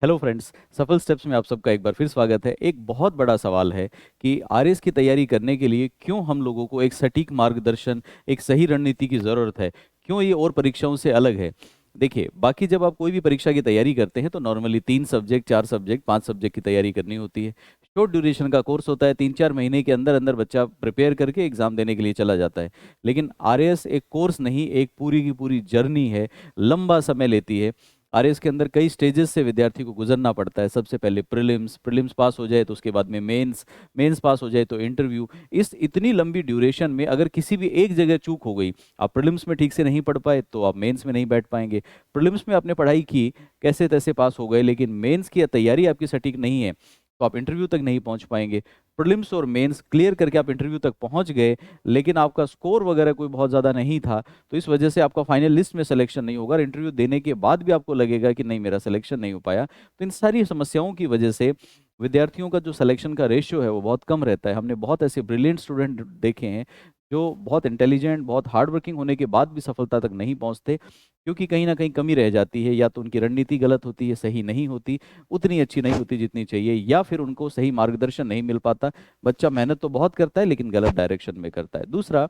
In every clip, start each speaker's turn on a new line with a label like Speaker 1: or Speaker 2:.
Speaker 1: Hello friends, सफल steps में आप सबका एक बार फिर स्वागत है। एक बहुत बड़ा सवाल है कि आरएस की तैयारी करने के लिए क्यों हम लोगों को एक सटीक मार्गदर्शन, एक सही रणनीति की ज़रूरत है। क्यों ये और परीक्षाओं से अलग है। देखिए, बाकी जब आप कोई भी परीक्षा की तैयारी करते हैं तो नॉर्मली 3 सब्जेक्ट, 4 सब्जेक्ट, 5 सब्जेक्ट की तैयारी करनी होती है। शॉर्ट ड्यूरेशन का कोर्स होता है, 3-4 महीने के अंदर अंदर बच्चा प्रिपेयर करके एग्जाम देने के लिए चला जाता है। लेकिन आरएस एक कोर्स नहीं, एक पूरी की पूरी जर्नी है, लंबा समय लेती है। आरएस के अंदर कई स्टेजेस से विद्यार्थी को गुजरना पड़ता है। सबसे पहले प्रीलिम्स, प्रीलिम्स पास हो जाए तो उसके बाद में मेंस, मेंस पास हो जाए तो इंटरव्यू। इस इतनी लंबी ड्यूरेशन में अगर किसी भी एक जगह चूक हो गई, आप प्रीलिम्स में ठीक से नहीं पढ़ पाए तो आप मेंस में नहीं बैठ पाएंगे। प्रीलिम्स में आपने पढ़ाई की, कैसे तैसे पास हो गए, लेकिन मेंस की तैयारी आपकी सटीक नहीं है तो आप इंटरव्यू तक नहीं पहुंच पाएंगे। प्रीलिम्स और मेंस क्लियर करके आप इंटरव्यू तक पहुंच गए, लेकिन आपका स्कोर वगैरह कोई बहुत ज़्यादा नहीं था, तो इस वजह से आपका फाइनल लिस्ट में सिलेक्शन नहीं होगा और इंटरव्यू देने के बाद भी आपको लगेगा कि नहीं, मेरा सिलेक्शन नहीं हो पाया। तो इन सारी समस्याओं की वजह से विद्यार्थियों का जो सिलेक्शन का रेशियो है वो बहुत कम रहता है। हमने बहुत ऐसे ब्रिलियंट स्टूडेंट देखे हैं जो बहुत इंटेलिजेंट, बहुत हार्ड वर्किंग होने के बाद भी सफलता तक नहीं पहुंचते, क्योंकि कहीं ना कहीं कमी रह जाती है। या तो उनकी रणनीति गलत होती है, सही नहीं होती, उतनी अच्छी नहीं होती जितनी चाहिए, या फिर उनको सही मार्गदर्शन नहीं मिल पाता। बच्चा मेहनत तो बहुत करता है लेकिन गलत डायरेक्शन में करता है। दूसरा,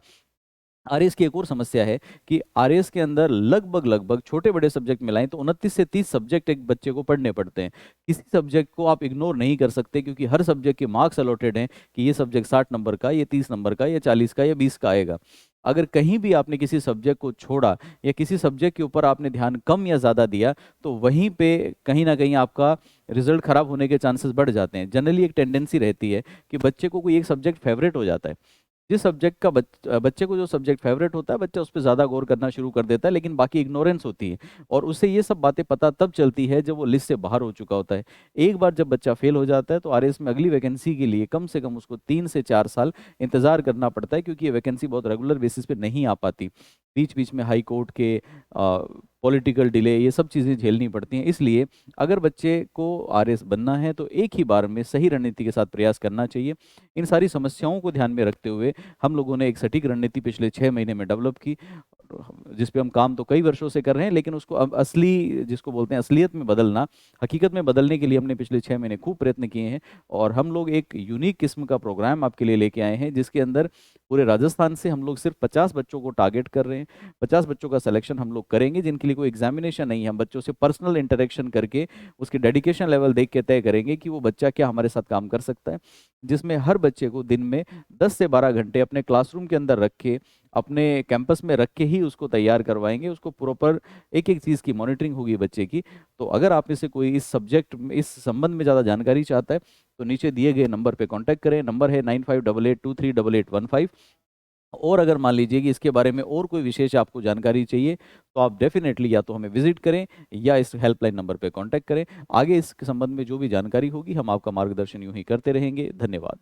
Speaker 1: आरएस की एक और समस्या है कि आरएस के अंदर लगभग लगभग छोटे बड़े सब्जेक्ट मिलाएं तो 29 से 30 सब्जेक्ट एक बच्चे को पढ़ने पड़ते हैं। किसी सब्जेक्ट को आप इग्नोर नहीं कर सकते, क्योंकि हर सब्जेक्ट के मार्क्स अलॉटेड हैं कि ये सब्जेक्ट 60 नंबर का, ये 30 नंबर का, ये 40 का, या 20 का आएगा। अगर कहीं भी आपने किसी सब्जेक्ट को छोड़ा या किसी सब्जेक्ट के ऊपर आपने ध्यान कम या ज़्यादा दिया, तो वहीं पे कहीं ना कहीं आपका रिजल्ट खराब होने के चांसेस बढ़ जाते हैं। जनरली एक टेंडेंसी रहती है कि बच्चे को कोई एक सब्जेक्ट फेवरेट हो जाता है। जिस सब्जेक्ट का बच्चे को जो सब्जेक्ट फेवरेट होता है, बच्चा उस पर ज़्यादा गौर करना शुरू कर देता है, लेकिन बाकी इग्नोरेंस होती है। और उसे ये सब बातें पता तब चलती है जब वो लिस्ट से बाहर हो चुका होता है। एक बार जब बच्चा फेल हो जाता है तो आरएस में अगली वैकेंसी के लिए कम से कम उसको 3 से 4 साल इंतजार करना पड़ता है, क्योंकि ये वैकेंसी बहुत रेगुलर बेसिस पे नहीं आ पाती। बीच बीच में हाई कोर्ट के पॉलिटिकल डिले, ये सब चीज़ें झेलनी पड़ती हैं। इसलिए अगर बच्चे को आरएस बनना है तो एक ही बार में सही रणनीति के साथ प्रयास करना चाहिए। इन सारी समस्याओं को ध्यान में रखते हुए हम लोगों ने एक सटीक रणनीति पिछले 6 महीने में डेवलप की, जिस पे हम काम तो कई वर्षों से कर रहे हैं, लेकिन उसको अब असली, जिसको बोलते हैं असलियत में बदलना, हकीकत में बदलने के लिए हमने पिछले 6 महीने खूब प्रयत्न किए हैं। और हम लोग एक यूनिक किस्म का प्रोग्राम आपके लिए लेके आए हैं, जिसके अंदर पूरे राजस्थान से हम लोग सिर्फ 50 बच्चों को टारगेट कर रहे हैं। 50 बच्चों का सिलेक्शन हम लोग करेंगे, जिनके लिए कोई एग्जामिनेशन नहीं है। हम बच्चों से पर्सनल इंटरेक्शन करके उसके डेडिकेशन लेवल देख के तय करेंगे कि वो बच्चा क्या हमारे साथ काम कर सकता है। जिसमें हर बच्चे को दिन में 10 से 12 घंटे अपने क्लासरूम के अंदर रख के, अपने कैंपस में रख के ही उसको तैयार करवाएंगे। उसको प्रॉपर एक एक चीज़ की मॉनिटरिंग होगी बच्चे की। तो अगर आप में से कोई इस सब्जेक्ट में, इस संबंध में ज़्यादा जानकारी चाहता है, तो नीचे दिए गए नंबर पे कांटेक्ट करें। नंबर है 9588238815। और अगर मान लीजिए कि इसके बारे में और कोई विशेष आपको जानकारी चाहिए, तो आप डेफिनेटली या तो हमें विजिट करें या इस हेल्पलाइन नंबर पे कांटेक्ट करें। आगे इस संबंध में जो भी जानकारी होगी हम आपका मार्गदर्शन यूं ही करते रहेंगे। धन्यवाद।